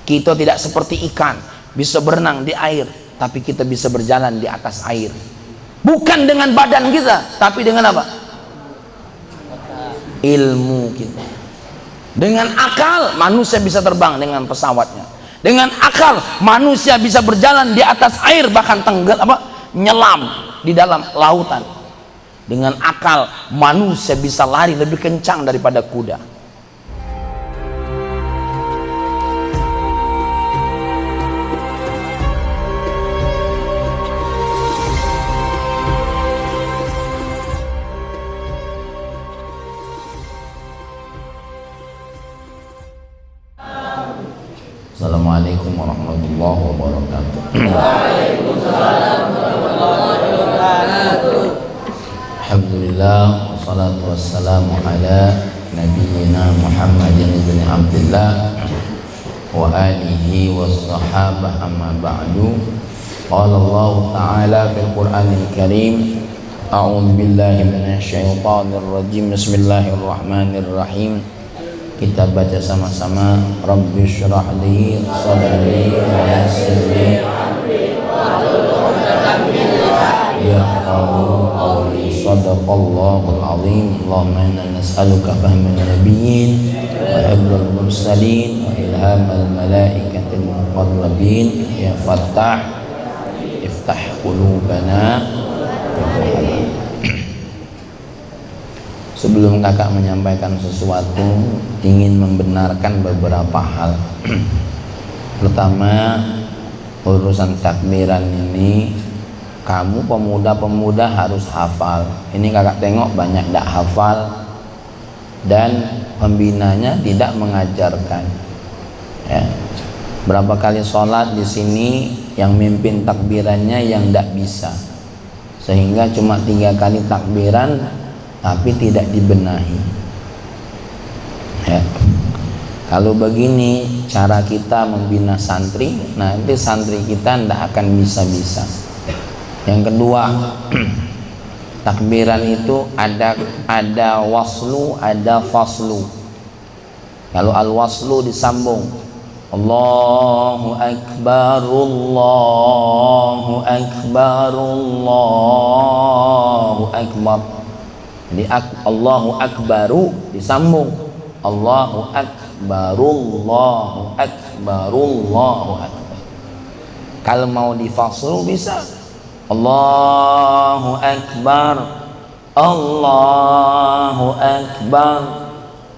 Kita tidak seperti ikan bisa berenang di air, tapi kita bisa berjalan di atas air. Bukan dengan badan kita, tapi dengan apa? Ilmu kita. Dengan akal manusia bisa terbang dengan pesawatnya. Dengan akal manusia bisa berjalan di atas air, bahkan nyelam di dalam lautan. Dengan akal manusia bisa lari lebih kencang daripada kuda. Assalamualaikum warahmatullahi wabarakatuh. Waalaikumsalam warahmatullahi wabarakatuh. Alhamdulillah, wassalatu wassalamu ala nabiyyina Muhammadin ibn Abdullah wa alihi wassahabah, amma ba'du. Qala Allah ta'ala fil Qur'anil Karim, a'udzu billahi minasyaitonir rajim. Bismillahirrahmanirrahim. Kita baca sama-sama. Rabbi syrah li sadri wa yassir li amri wahlul 'uqdatam min lisani yafqahu qawli. Shadaqallahul azim. Allahumma inna nas'aluka fahman nabiyyin wa hifdzal mursalin wa ilhamal malaikatil muqarrabin. Ya Fattah, iftah qulubana. Sebelum kakak menyampaikan sesuatu, ingin membenarkan beberapa hal. Pertama, urusan takbiran ini kamu pemuda-pemuda harus hafal. Ini kakak tengok banyak tidak hafal dan pembinanya tidak mengajarkan. Ya. Berapa kali sholat di sini yang mimpin takbirannya yang tidak bisa, sehingga cuma 3 kali takbiran tapi tidak dibenahi. Ya. Kalau begini cara kita membina santri, nanti santri kita tidak akan bisa-bisa. Yang kedua, takbiran itu ada waslu, ada faslu. Kalau al-waslu disambung, Allahu Akbar, Allahu Akbar, Allahu Akbar. Jadi Allahu Akbaru disambung, Allahu Akbar, Allahu Akbar, Allahu Akbar. Kalau mau difaslu bisa Allahu Akbar, Allahu Akbar,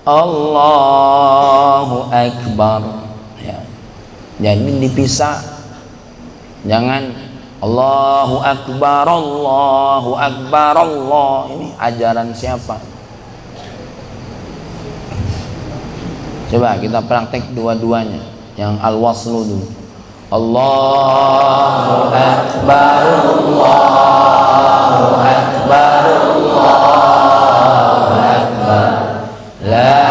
Allahu Akbar. Ya. Jadi dipisah, jangan Allahu Akbar, Allahu Akbar, Allah. Ini ajaran siapa? Coba kita praktek dua-duanya. Yang al-waslu dulu. Allahu Akbar, Allahu Akbar, Allahu Akbar. La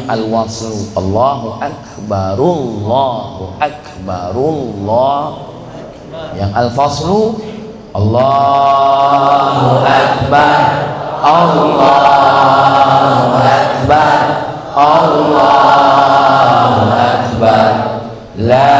al-waslu. Allahu Akbar, Allahu Akbar, Allah. Yang al-faslu, Allahu Akbar, Allahu Akbar, Allahu Akbar. La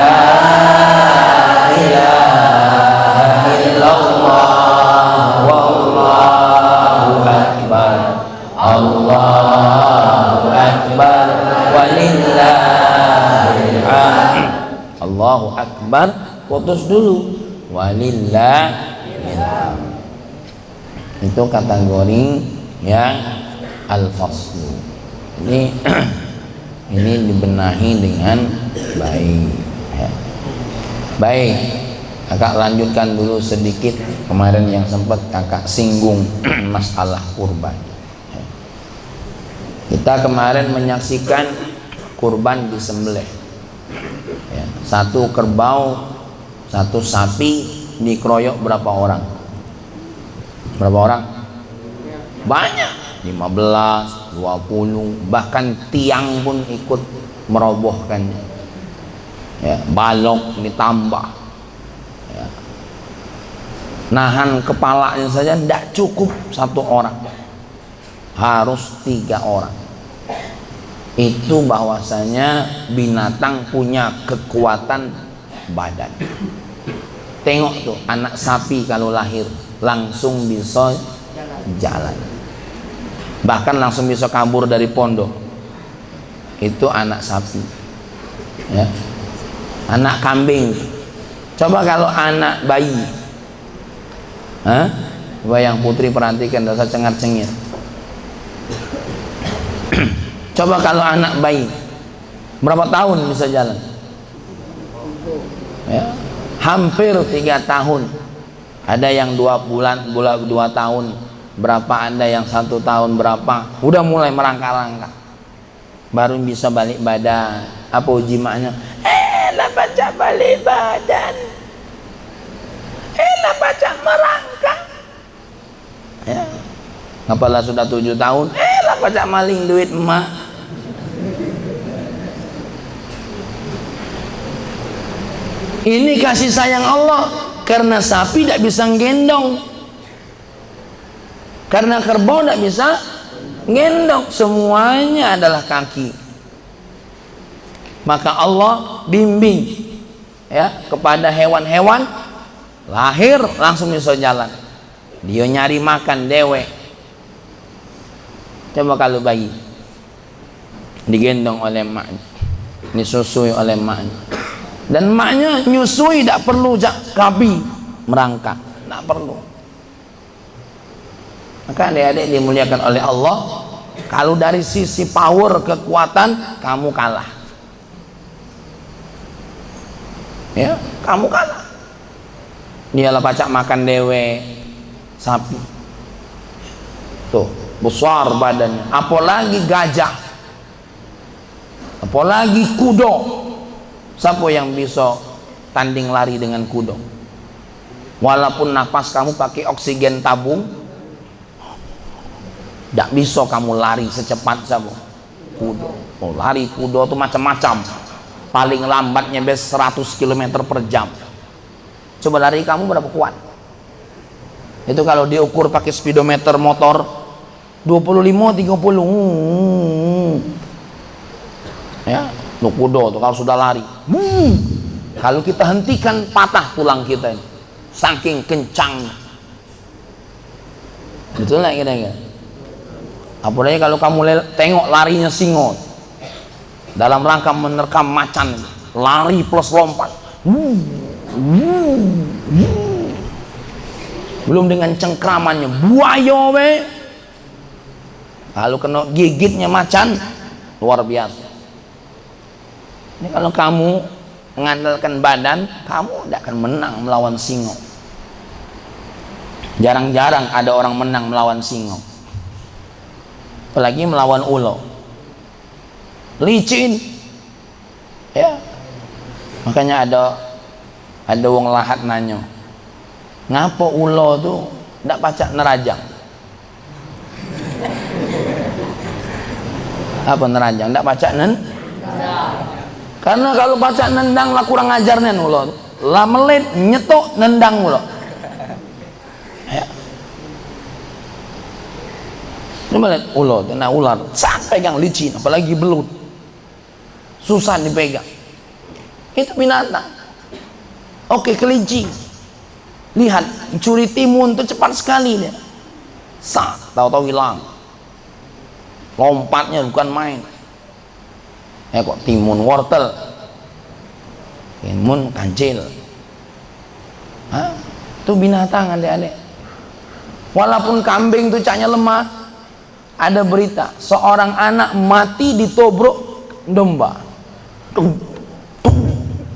ilaha illallah, wallahu akbar, Allahu akbar, walillahil hamd. Allahu akbar, putus dulu, walillahil hamd. Itu kategori yang al-faslu. Ini dibenahi dengan baik, ya. Baik, kakak lanjutkan dulu sedikit kemarin yang sempat kakak singgung masalah kurban. Kita kemarin menyaksikan kurban disembelih, ya. 1 kerbau, 1 sapi dikeroyok berapa orang? Berapa orang? Banyak, 15, 20, bahkan tiang pun ikut merobohkannya. ya, balok ditambah, ya. Nahan kepalanya saja tidak cukup satu orang, harus 3 orang. Itu bahwasanya binatang punya kekuatan badan. Tengok tuh anak sapi kalau lahir langsung bisa jalan, bahkan langsung bisa kabur dari pondok. Itu anak sapi, ya. Anak kambing. Coba kalau anak bayi, bayang putri perhatikan, dosa cengar-cengir. Coba kalau anak bayi berapa tahun bisa jalan? Ya, hampir 3 tahun. Ada yang 2 bulan, 2 tahun berapa, ada yang 1 tahun berapa, udah mulai merangkak-rangkak, baru bisa balik badan. Apa uji maknya? Lah baca balik badan, lah baca merangkak, ya. Apalah sudah 7 tahun, lah baca maling duit emak. Ini kasih sayang Allah. Karena sapi tidak bisa gendong, karena kerbau tidak bisa gendong, semuanya adalah kaki. Maka Allah bimbing, ya, kepada hewan-hewan lahir langsung bisa jalan. Dia nyari makan dewe. Coba kalau bayi digendong oleh emaknya, disusui oleh emaknya, dan emaknya nyusui, tidak perlu kabi merangkak, tidak perlu. Maka adik-adik dimuliakan oleh Allah, kalau dari sisi power, kekuatan, kamu kalah, ya, kamu kalah. Dialah pacak makan dewe sapi tuh, besar badannya, apalagi gajah, apalagi kudo. Siapa yang bisa tanding lari dengan kudo? Walaupun nafas kamu pakai oksigen tabung, tidak bisa kamu lari secepat siapa? Kudo. Oh, lari kudo itu macam-macam. Paling lambatnya 100 km per jam. Coba lari kamu berapa kuat? Itu kalau diukur pakai speedometer motor 25-30. Ya, lu kudo tuh kalau sudah lari. Kalau kita hentikan, patah tulang kita ini, saking kencang. Betul nggak kira-kira? Apalagi kalau kamu tengok larinya singo dalam rangka menerkam macan, lari plus lompat. Belum dengan cengkramannya buaya we. Kalau kena gigitnya macan, luar biasa. Ini kalau kamu mengandalkan badan, kamu tidak akan menang melawan singo. Jarang-jarang ada orang menang melawan singo, apalagi melawan ulo, licin, ya. Makanya ada wong lahat nanyo, ngapa ulo tuh tidak pacak nerajang? Apa nerajang? Tidak pacak karena kalau pacak nendang lah kurang ajarnya ulo, lah melit nyetok nendang ulo. Ya. Coba lihat ulo, kena ular, sampai pegang licin, apalagi belut, susah dipegang. Itu binatang. Oke, kelinci, lihat curi timun itu cepat sekali dia, tahu-tahu hilang. Lompatnya bukan main. Kok timun wortel, timun kancil, itu binatang adik-adik. Walaupun kambing itu caknya lemah, ada berita seorang anak mati ditobrok domba,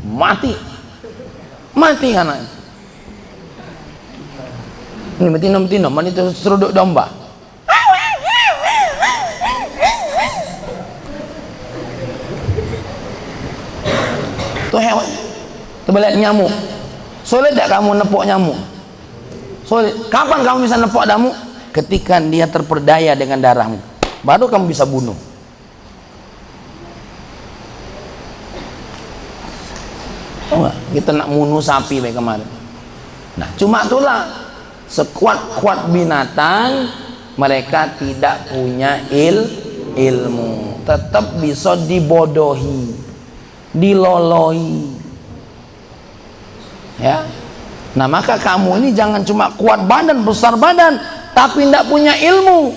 mati anaknya. Ini betina mana itu seruduk domba. Itu hewan. Coba lihat nyamuk, sulit tidak kamu nepok nyamuk? Sulit. Kapan kamu bisa nepok nyamuk? Ketika dia terperdaya dengan darahmu, baru kamu bisa bunuh. Tahu nggak? Kita nak bunuh sapi baik kemarin. Nah, cuma itulah sekuat-kuat binatang mereka tidak punya ilmu, tetap bisa dibodohi, diloloi. Ya. Nah, maka kamu ini jangan cuma kuat badan, besar badan, tapi tidak punya ilmu.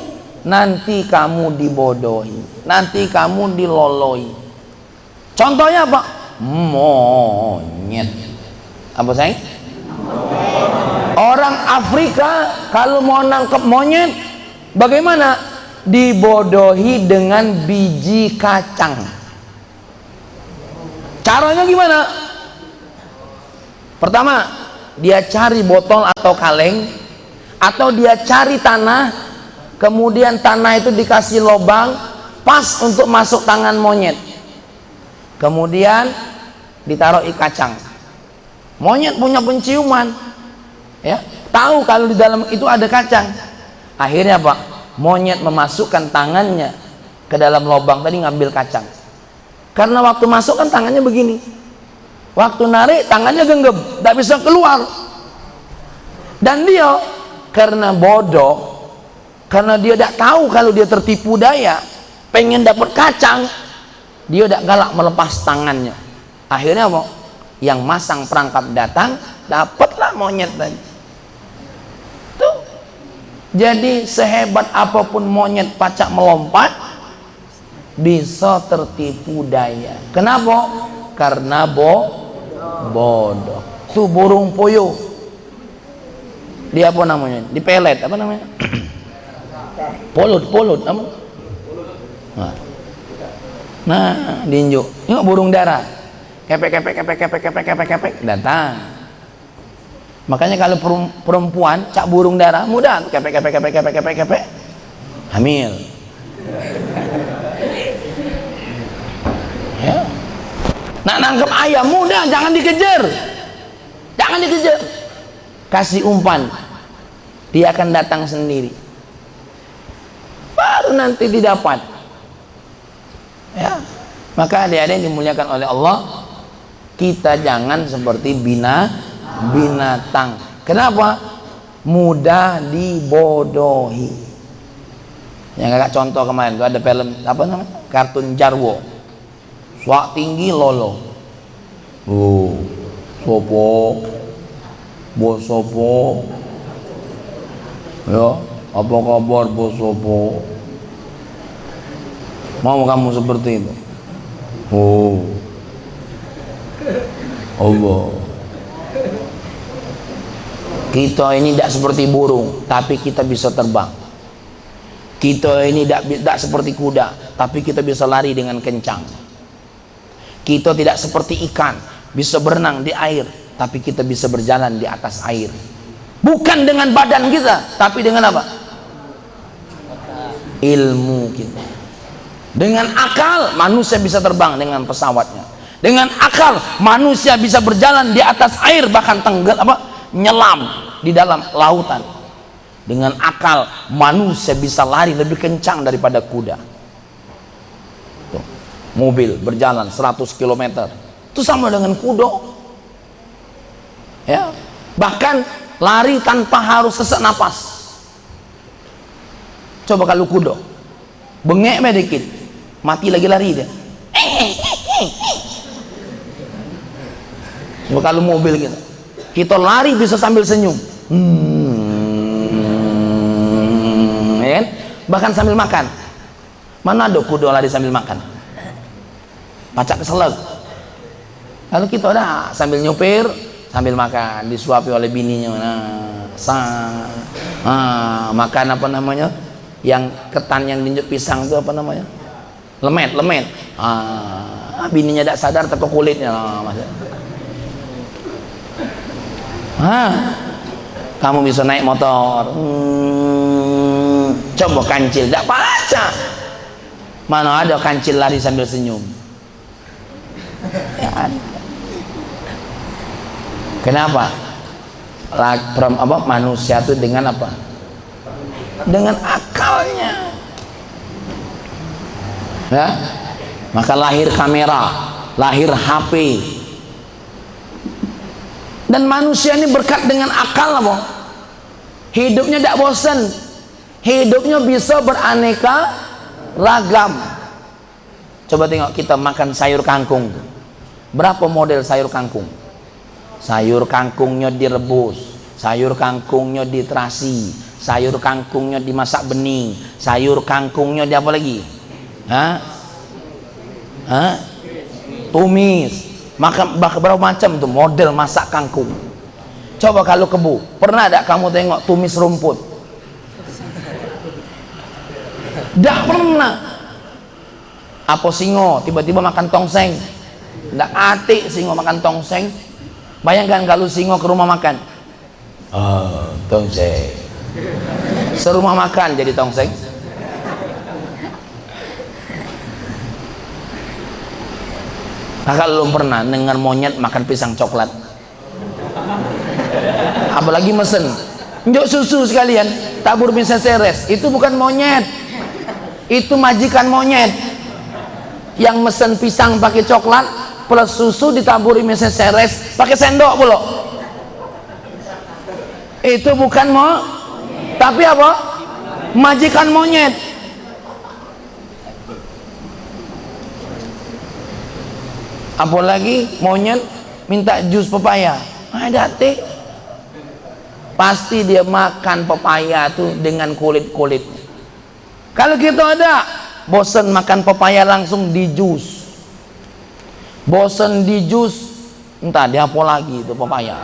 Nanti kamu dibodohi, nanti kamu diloloi. Contohnya apa? Monyet. Apa sayang? Orang Afrika kalau mau nangkep monyet, bagaimana? Dibodohi dengan biji kacang. Caranya gimana? Pertama, dia cari botol atau kaleng, atau dia cari tanah, kemudian tanah itu dikasih lubang pas untuk masuk tangan monyet, kemudian ditaruh kacang. Monyet punya penciuman, ya, tahu kalau di dalam itu ada kacang. Akhirnya apa? Monyet memasukkan tangannya ke dalam lubang tadi ngambil kacang. Karena waktu masuk kan tangannya begini, waktu narik tangannya genggam, tidak bisa keluar. Dan dia karena bodoh, karena dia tidak tahu kalau dia tertipu daya, pengen dapat kacang, dia tidak galak melepas tangannya. Akhirnya apa? Yang masang perangkap datang, dapatlah monyet tadi. Tuh. Jadi sehebat apapun monyet pacak melompat, bisa tertipu daya. Kenapa? Karena bodoh. Tuh burung puyuh, dia apa namanya? Di pelet apa namanya? Polut apa? Nah, diinjuk. Yuk burung dara, kepek datang. Makanya kalau perempuan cak burung dara mudah, kepek hamil. Ya. Nak nangkep ayam mudah, jangan dikejar, kasih umpan, dia akan datang sendiri, baru nanti didapat. Ya, maka adik-adik yang dimuliakan oleh Allah, kita jangan seperti binatang. Kenapa? Mudah dibodohi. Yang kakak contoh kemarin tuh ada film apa namanya, kartun Jarwo, swak tinggi lolo. Sopo ya, apa kabar bos sopo? Mau kamu seperti itu? Allah, kita ini tidak seperti burung, tapi kita bisa terbang. Kita ini tidak seperti kuda, tapi kita bisa lari dengan kencang. Kita tidak seperti ikan, bisa berenang di air, tapi kita bisa berjalan di atas air. Bukan dengan badan kita, tapi dengan apa? Ilmu kita. Dengan akal manusia bisa terbang dengan pesawatnya. Dengan akal manusia bisa berjalan di atas air, bahkan nyelam di dalam lautan. Dengan akal manusia bisa lari lebih kencang daripada kuda. Tuh, mobil berjalan 100 km itu sama dengan kuda. Ya, bahkan lari tanpa harus sesak napas. Coba kalau kuda bengek dikit, mati lagi lari dia. Coba kalau mobil kita lari bisa sambil senyum, ya kan? Bahkan sambil makan. Mana ada kuda lari sambil makan? Pacak keselak. Lalu kita udah sambil nyupir, sambil makan, disuapi oleh bininya. Makan apa namanya? Yang ketan yang diinjek pisang itu apa namanya? Lemet. Bininya tidak sadar teko kulitnya. Kamu bisa naik motor. Coba kancil, tidak baca. Mana ada kancil lari sambil senyum? Ya, kenapa? Manusia itu dengan apa? Dengan akalnya. Ya, maka lahir kamera, lahir HP, Dan manusia ini berkat dengan akal apa? Hidupnya tidak bosan, hidupnya bisa beraneka ragam. Coba tengok kita makan sayur kangkung, berapa model sayur kangkung? Sayur kangkungnya direbus, sayur kangkungnya diterasi, sayur kangkungnya dimasak bening, sayur kangkungnya di apa lagi? Tumis. Makan berapa macam tuh model masak kangkung. Coba kalau kebu, pernah tak kamu tengok tumis rumput? Tak pernah. Apa singo tiba-tiba makan tongseng? Tak atik singo makan tongseng. Bayangkan kalau singo ke rumah makan, tongseng, serumah makan jadi tongseng. Kalau belum pernah dengar monyet makan pisang coklat, apalagi mesen njuk susu sekalian tabur pisang seres, itu bukan monyet, itu majikan monyet yang mesen pisang pakai coklat plus susu ditaburi pisang seres pakai sendok pula. Itu bukan tapi apa? Majikan monyet. Apalagi monyet minta jus pepaya, ada teh, pasti dia makan pepaya tuh dengan kulit-kulit. Kalau kita ada bosan makan pepaya langsung di jus, bosan di jus, entah dia apa lagi itu pepaya,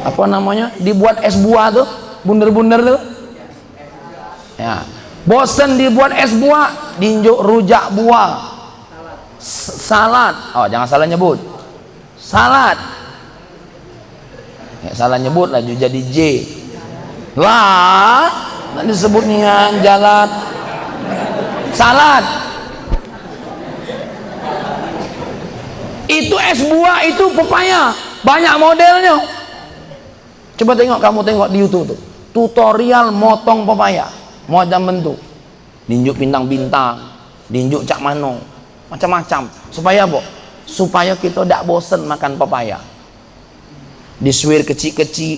apa namanya, dibuat es buah tuh, bunder-bunder tuh ya. Bosan dibuat es buah, dinjuk rujak buah, salad. Oh, jangan salah nyebut salad, ya, salah nyebut lah jadi J lah, nanti disebutnya jalan salad. Itu es buah, itu pepaya, banyak modelnya. Coba tengok, kamu tengok di YouTube tuh tutorial motong pepaya, macam bentuk, dinjuk bintang-bintang, dinjuk cak mano, macam-macam. Supaya apa? Supaya kita tidak bosan makan pepaya. Disuir kecil-kecil,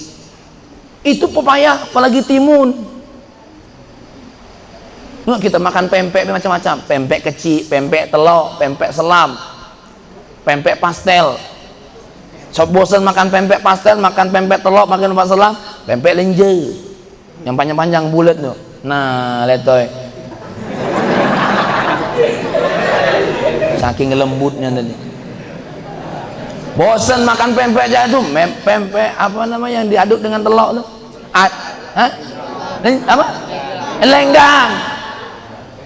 itu pepaya, apalagi timun. Nah, kita makan pempek macam-macam, pempek kecil, pempek telur, pempek selam, pempek pastel. So bosan makan pempek pastel, makan pempek telur, makan pempek selam, pempek lenjer yang panjang-panjang bulat tuh. Nah, letoy, saking lembutnya tadi. Bosan makan pempek aja tuh, pempek apa namanya yang diaduk dengan telur tuh? Apa? Lenggang.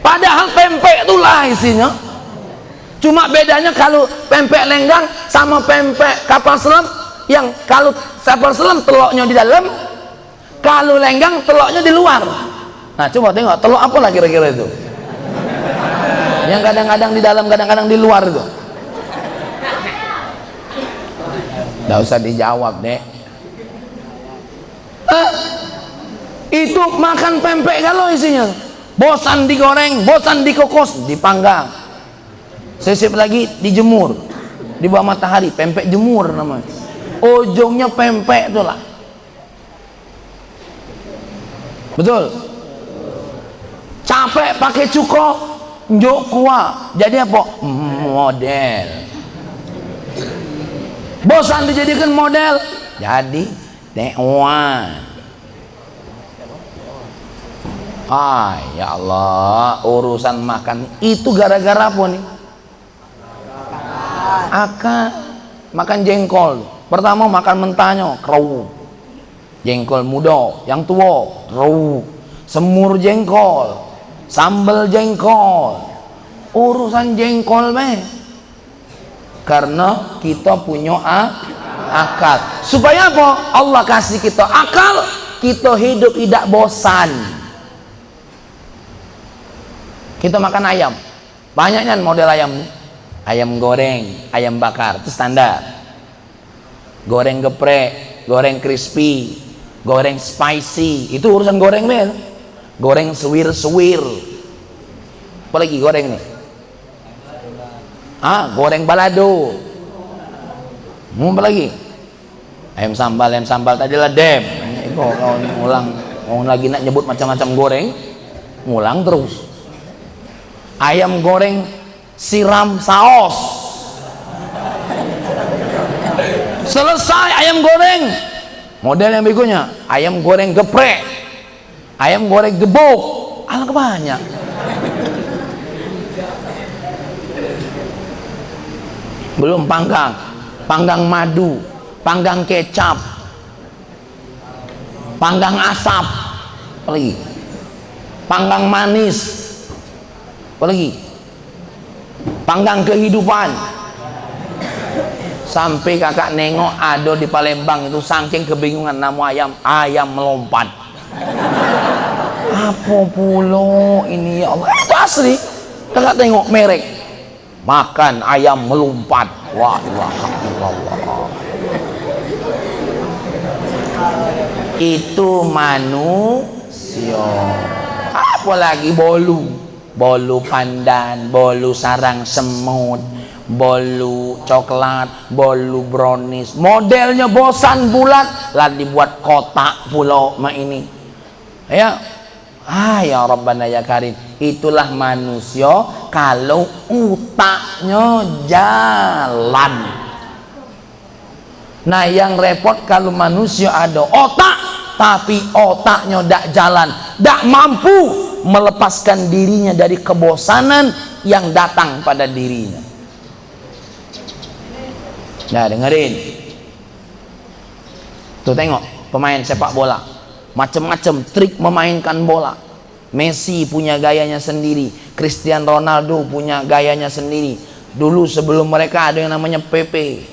Padahal pempek itulah isinya. Cuma bedanya kalau pempek lenggang sama pempek kapal selam, yang kalau kapal selam telurnya di dalam, kalau lenggang telurnya di luar. Nah, coba tengok telur apa lah kira-kira itu, yang kadang-kadang di dalam, kadang-kadang di luar itu. Nggak usah dijawab deh. Itu makan pempek kalau isinya bosan digoreng, bosan dikukus, dipanggang, sisip lagi dijemur di bawah matahari, pempek jemur namanya. Ujungnya pempek itulah. Betul. Capek pakai cuko, njuk kuah, jadi apa? Model. Bosan dijadikan model, jadi tekwan. Ya Allah, urusan makan itu gara-gara apa nih? Akan makan jengkol. Pertama makan mentahnya, kerau. Jengkol muda, yang tua, kerau. Semur jengkol, sambal jengkol, urusan jengkol karena kita punya akal. Supaya apa? Allah kasih kita akal, kita hidup tidak bosan. Kita makan ayam, banyaknya model ayam, ayam goreng, ayam bakar, itu standar. Goreng geprek, goreng crispy, goreng spicy, itu urusan goreng goreng suwir-suwir. Apa lagi goreng nih? Goreng balado. Mau apa lagi? Ayam sambal tadi lah dem. Kok kau ngulang, mau lagi nak nyebut macam-macam goreng, ngulang terus. Ayam goreng siram saus. Selesai ayam goreng. Model yang berikutnya, ayam goreng geprek, ayam goreng gebuk. Alang banyak. Belum panggang madu, panggang kecap, panggang asap, apalagi panggang manis, apalagi panggang kehidupan. Sampai kakak nengok ada di Palembang itu saking kebingungan nama ayam melompat. Apa pulo ini ya Allah, itu asli. Kakak tengok merek, makan ayam melompat. Wah, ilaha illallah. Itu manusia. Apalagi bolu pandan, bolu sarang semut, bolu coklat, bolu brownies. Modelnya bosan bulat, lah dibuat kotak pulau mak ini. Ya, ya Rabbana ya Karim. Itulah manusia kalau utaknya jalan. Nah yang repot kalau manusia ada otak tapi otaknya tidak jalan, tidak mampu melepaskan dirinya dari kebosanan yang datang pada dirinya. Nah dengerin, tuh tengok pemain sepak bola, macam-macam trik memainkan bola. Messi punya gayanya sendiri, Cristiano Ronaldo punya gayanya sendiri. Dulu sebelum mereka ada yang namanya Pepe,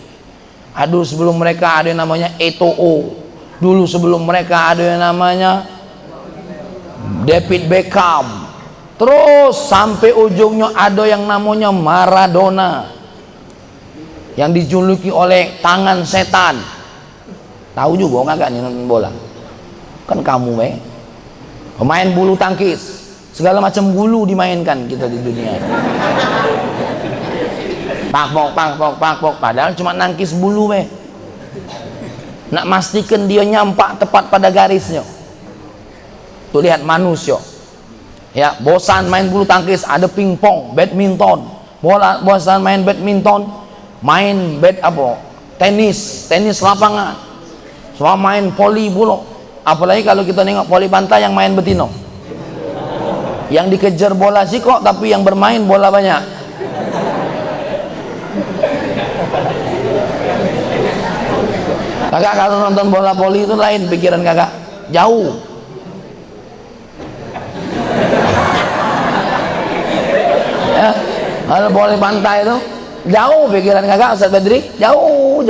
aduh sebelum mereka ada yang namanya Eto'o, dulu sebelum mereka ada yang namanya David Beckham, terus sampai ujungnya ada yang namanya Maradona yang dijuluki oleh tangan setan. Tahu juga nggak nih nonton bola? Kan kamu pemain bulu tangkis, segala macam bulu dimainkan kita di dunia. Pak, padahal cuma nangkis bulu nak pastikan dia nyampak tepat pada garisnya. Tuh lihat manusia ya, bosan main bulu tangkis, ada pingpong, badminton, bosan main badminton, main tenis lapangan, semua main voli bola. Apalagi kalau kita nengok voli pantai yang main betino, yang dikejar bola sih kok, tapi yang bermain bola banyak. Kakak kalau nonton bola voli itu lain pikiran kakak, jauh. Ya, kalau voli pantai itu jauh pikiran kakak, Ustaz Badri, jauh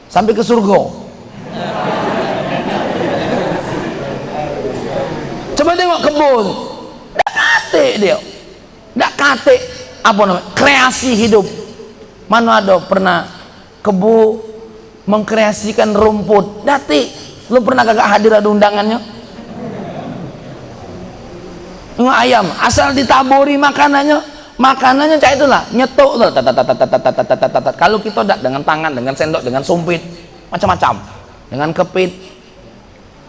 sampai ke surga. Coba tengok kebun, ndak kate apa namanya, kreasi hidup. Mana ada pernah kebu mengkreasikan rumput? Dati, lu pernah kagak hadir ada undangannya? Tengok ayam, asal ditaburi makanannya cak itulah, nyetuk tuh. Kalau kita dak dengan tangan, dengan sendok, dengan sumpit, macam-macam, dengan kepit,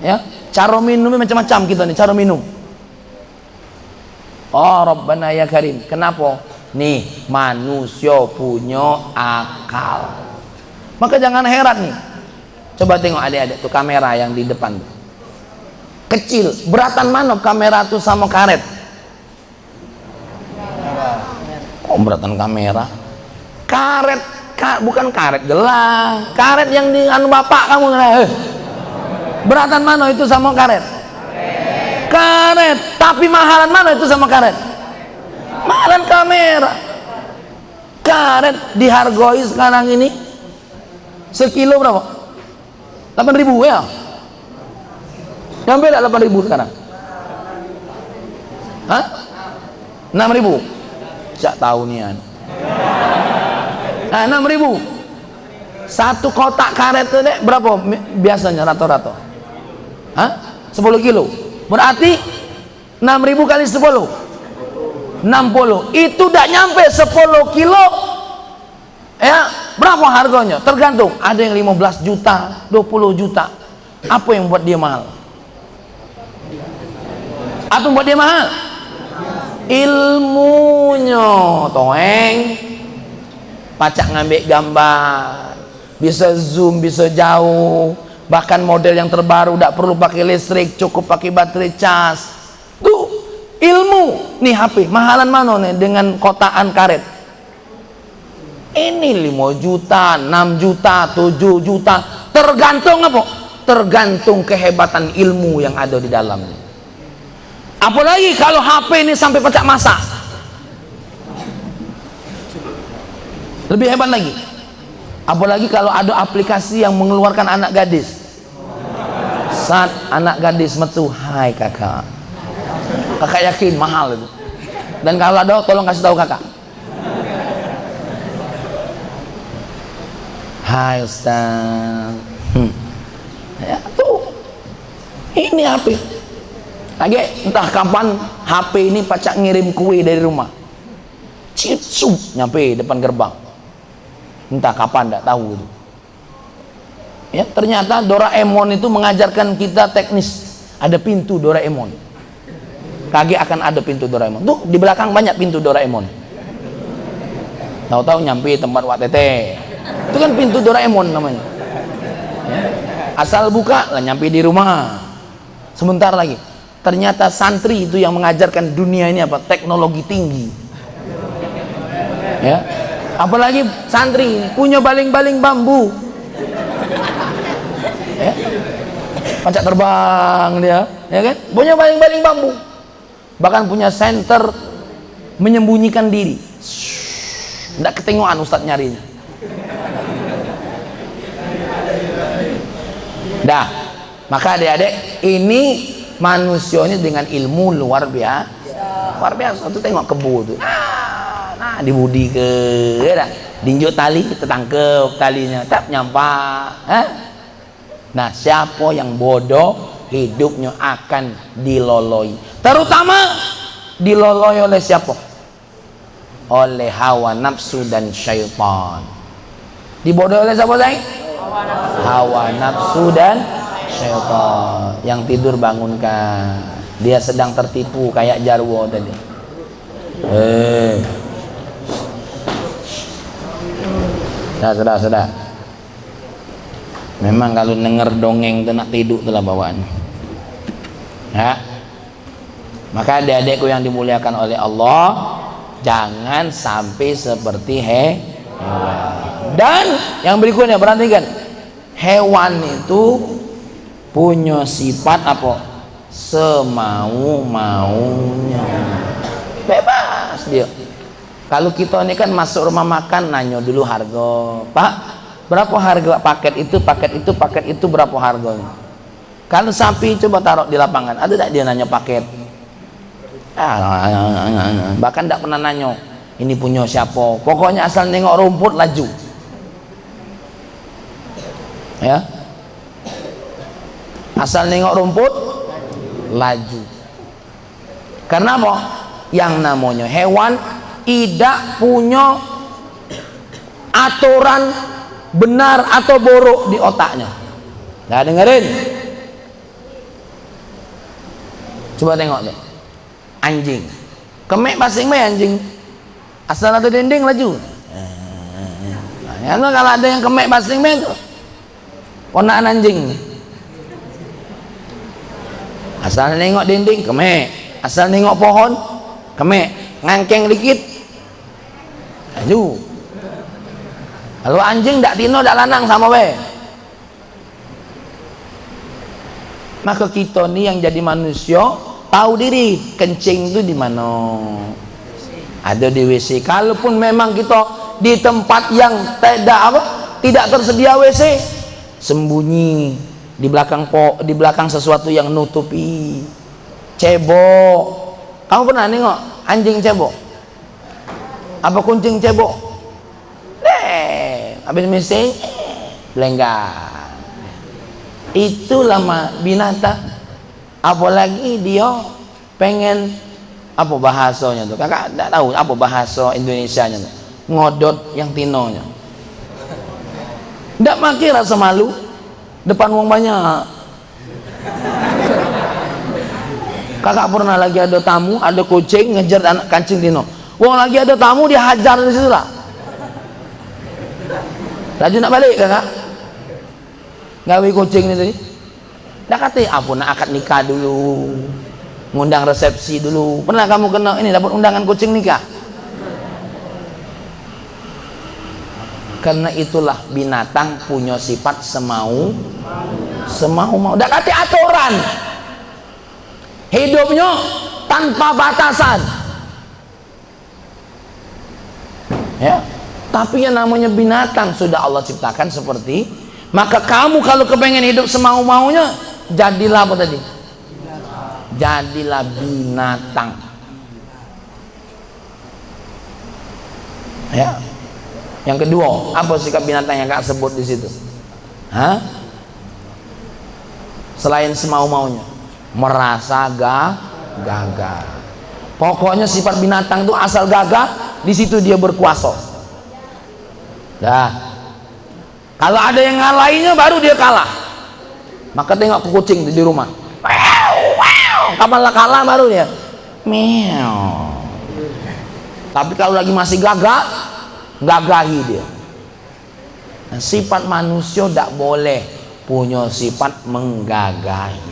ya, cara minumnya macam-macam kita nih, cara minum. Oh Rabbana ya Karim, kenapa? Nih manusia punya akal. Maka jangan heran nih, coba tengok adik-adik tuh kamera yang di depan tuh. Kecil, beratan mana kamera tuh sama karet? Kok beratan kamera? Karet, bukan karet gelang, karet yang di anu bapak kamu. Beratan mana itu sama karet? Karet, tapi mahalan mana itu sama karet? Mahalan kamera. Karet dihargai sekarang ini sekilo berapa? 8.000 ya? Sampai tak 8.000 sekarang? Hah? 6.000? Sejak tahun ini. Nah 6.000 satu kotak karet itu berapa biasanya rata-rata? Hah? 10 kilo. Berarti 6.000 kali 10 60. Itu tidak nyampe 10 kilo ya, berapa harganya? Tergantung, ada yang 15 juta, 20 juta. Apa yang buat dia mahal? Apa yang buat dia mahal? Ilmunya, toeng. Pacak ngambil gambar, bisa zoom, bisa jauh, bahkan model yang terbaru tidak perlu pakai listrik, cukup pakai baterai cas. Tuh ilmu. Nih HP mahalan mana nih dengan kotaan karet? Ini 5 juta, 6 juta, 7 juta, tergantung apa? Tergantung kehebatan ilmu yang ada di dalamnya. Apalagi kalau HP ini sampai pecah masa, lebih hebat lagi. Apalagi kalau ada aplikasi yang mengeluarkan anak gadis. Saat anak gadis metu, hai kakak, kakak yakin mahal itu. Dan kalau ada, tolong kasih tahu kakak. Hai Ustaz. Ya tuh, ini HP. Lagi entah kapan HP ini pacak ngirim kue dari rumah. Cipsu nyampe depan gerbang. Entah kapan, tidak tahu itu. Ya, ternyata Doraemon itu mengajarkan kita teknis. Ada pintu Doraemon. Kage akan ada pintu Doraemon. Tuh di belakang banyak pintu Doraemon. Tahu-tahu nyampe tempat Wak Tete. Itu kan pintu Doraemon namanya. Ya. Asal buka lah nyampe di rumah. Sebentar lagi. Ternyata santri itu yang mengajarkan dunia ini apa? Teknologi tinggi. Ya. Apalagi santri punya baling-baling bambu, ya, pacak terbang dia, ya kan? Punya baling-baling bambu, bahkan punya senter menyembunyikan diri. Tidak ketengokan Ustadz nyarinya. Dah, maka adik-adik, ini manusia ini dengan ilmu luar biasa. Luar biasa. Itu tengok kebo tuh. Nah, dibudi ke, ya dah. Dinjuk tali, tertangkep talinya, tak nyampak. Nah, siapa yang bodoh, hidupnya akan diloloi. Terutama diloloi oleh siapa? Oleh hawa nafsu dan syaitan. Dibodohi oleh siapa, sayang? Hawa nafsu dan syaitan. Yang tidur bangunkan, dia sedang tertipu kayak Jarwo tadi. Sudah. Memang kalau denger dongeng itu nak tidur telah bawaan. Ya. Maka adik-adikku yang dimuliakan oleh Allah, jangan sampai seperti hewan. Dan yang berikutnya, perhatikan, hewan itu punya sifat apa? Semau-maunya. Bebas dia. Kalau kita ini kan masuk rumah makan, nanya dulu harga. Pak, berapa harga paket itu berapa harganya? Kalau sapi coba taruh di lapangan, ada tak dia nanya paket? Bahkan tidak pernah nanya ini punya siapa. Pokoknya asal nengok rumput laju. Ya, asal nengok rumput laju. Karena apa? Yang namanya hewan tidak punya aturan benar atau buruk di otaknya. Nah, dengerin. Coba tengok deh. Anjing. Kemek basing meh anjing. Asal ada dinding laju. Nah, kalau ada yang kemek basing meh itu ponakan anjing. Asal nengok dinding kemek, asal nengok pohon kemek, ngangkeng dikit laju. Kalau anjing dak tino dak lanang sama we. Maka kita nih yang jadi manusia tahu diri kencing itu di mana. Ada di WC. Kalaupun memang kita di tempat yang tidak tersedia WC, sembunyi di belakang sesuatu yang nutupi. Cebok. Kamu pernah nengok anjing cebok? Apa kucing cebok? Habis mesin lenggak. Itulah binatang. Apalagi dia pengen apa bahasanya tuh? Kakak tidak tahu apa bahasa Indonesianya tuh. Ngodot yang tinonya. maki rasa malu depan uang banyak. Kakak pernah lagi ada tamu, ada kucing ngejar anak kancing dino. Wong lagi ada tamu dia hajar di situ lah. Laju nak balik kakak. Gawe kucing ni tadi. Dah kata apa nak akad nikah dulu. Ngundang resepsi dulu. Pernah kamu kena ini dapat undangan kucing nikah? Karena itulah binatang punya sifat semau mau. Dah kata aturan. Hidupnya tanpa batasan. Ya, tapi yang namanya binatang sudah Allah ciptakan seperti, maka kamu kalau kepengen hidup semau-maunya, jadilah apa tadi? Jadilah binatang. Ya. Yang kedua, apa sikap binatang yang Kak sebut di situ? Hah? Selain semau-maunya, merasa gagah. Pokoknya sifat binatang itu asal gagah, di situ dia berkuasa. Dah. Kalau ada yang ngalahinnya baru dia kalah. Maka tengok ke kucing di rumah. Kapan lah kalah baru dia. Meow. Tapi kalau lagi masih gagah, gagahi dia. Nah, sifat manusia tidak boleh punya sifat menggagahi.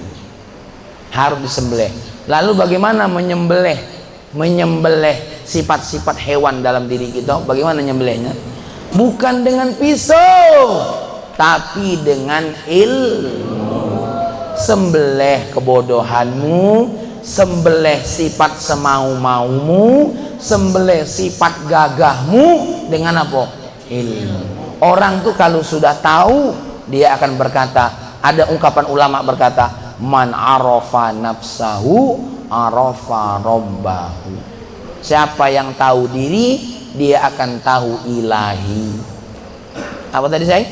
Harus disembelih. Lalu bagaimana menyembelih sifat-sifat hewan dalam diri kita? Bagaimana nyembelihnya? Bukan dengan pisau, tapi dengan ilmu. Sembelih kebodohanmu, sembelih sifat semau-maumu, sembelih sifat gagahmu dengan apa? Ilmu. Orang tuh kalau sudah tahu, dia akan berkata, ada ungkapan ulama berkata, man arafa nafsahu arafa rabbahu. Siapa yang tahu diri, dia akan tahu ilahi. Apa tadi saya?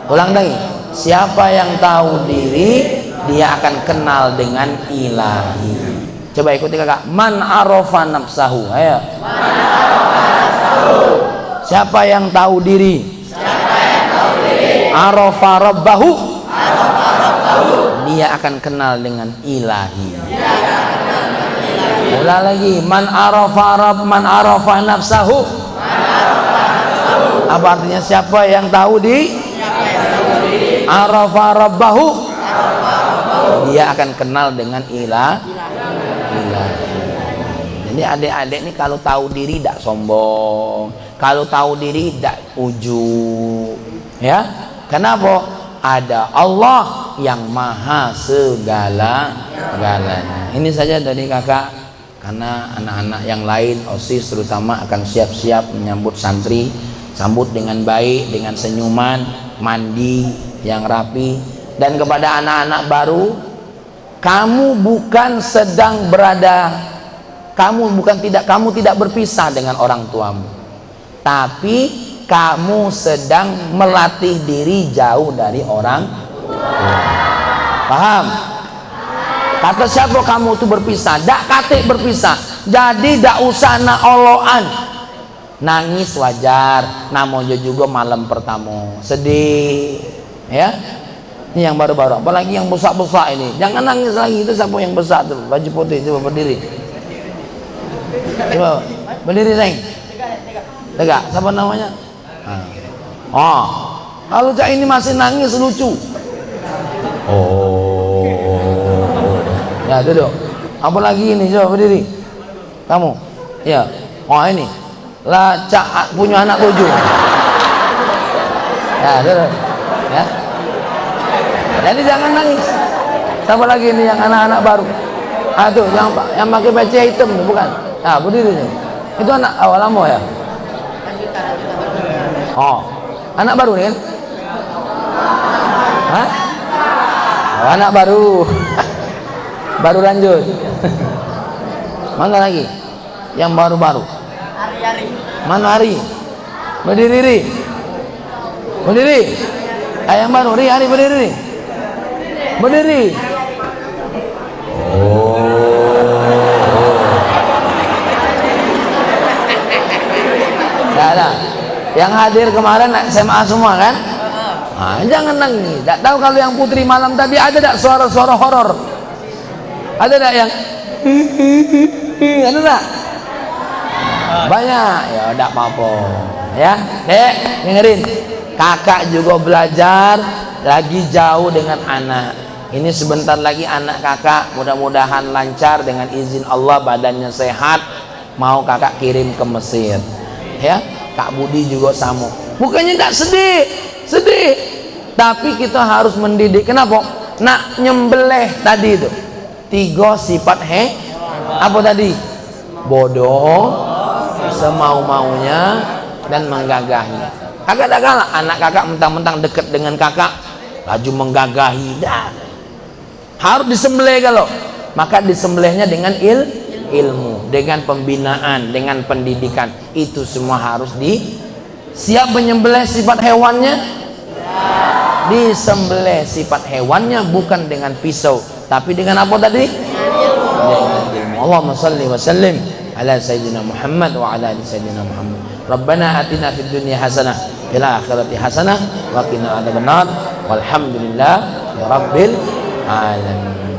Ulang lagi. Siapa yang tahu diri, dia akan kenal dengan ilahi. Coba ikuti kakak. Man arafa nafsahu. Ayo. Siapa yang tahu diri, arafa rabbahu, dia akan kenal dengan ilahi. Ulang lagi. Man arafa nafsahu. Apa artinya? Siapa yang tahu di arafa rabbahu, dia akan kenal dengan ilahi. Jadi adik-adik ini kalau tahu diri tidak sombong, kalau tahu diri tidak ujub, ya. Kenapa? Ada Allah yang maha segala-galanya. Ini saja dari kakak, karena anak-anak yang lain OSIS terutama akan siap-siap menyambut santri. Sambut dengan baik, dengan senyuman, mandi yang rapi. Dan kepada anak-anak baru, kamu bukan sedang berada, kamu tidak berpisah dengan orang tuamu, tapi kamu sedang melatih diri jauh dari orang tua. Paham? Kata siapa kamu itu berpisah? Dak katik berpisah. Jadi dak usah nak oloan. Nangis wajar, namanya juga malam pertama sedih, ya. Ini yang baru-baru, apalagi yang besar-besar ini. Jangan nangis lagi. Itu siapa yang besar tuh, baju putih? Coba berdiri. Coba berdiri, sayang. Tegak. Siapa namanya? Oh, kalau cak ini masih nangis lucu. Ya duduk. Apalagi ini, coba berdiri. Kamu, ya. Oh ini. Lah cak punya anak 7. Ya duduk. Ya. Jadi jangan nangis. Siapa lagi ini yang anak-anak baru? Tuh yang pakai peci hitam tuh, bukan? Berdiri nih. Itu anak awal lama ya? Oh, anak baru nih kan? Hah? Oh, anak baru. Baru lanjut. Mana lagi? Yang baru-baru? Mana Ari? Berdiri, Ri. Berdiri. Yang baru, Ri, Ari berdiri, Ri. Berdiri. Ada. Yang hadir kemarin SMA semua kan? Jangan nangis. Tak tahu kalau yang putri malam tadi ada tak suara-suara horor? Ada tak yang ada tak? Banyak. Ya tak apa-apa. Ya, Dek, dengerin. Kakak juga belajar lagi jauh dengan anak. Ini sebentar lagi anak kakak mudah-mudahan lancar dengan izin Allah, badannya sehat, mau kakak kirim ke Mesir. Ya, Kak Budi juga sama. Bukannya tak sedih, tapi kita harus mendidik. Kenapa? Nak nyembelih tadi itu 3 sifat apa tadi? Bodoh, semau-maunya, dan menggagahi. Kakak tak kalah, anak kakak mentang-mentang dekat dengan kakak laju menggagahi. Dah, harus disembelih. Kalau maka disembelihnya dengan ilmu, dengan pembinaan, dengan pendidikan. Itu semua harus siap menyembelih sifat hewannya. Disembelih sifat hewannya bukan dengan pisau, tapi dengan apa tadi? Dengan ilmu. Allahumma salli wa sallim ala sayyidina Muhammad wa ala ali sayyidina Muhammad. Rabbana atina fid dunya hasanah fil akhirati hasanah wa qina adzabannar. Walhamdulillah ya rabbil alamin.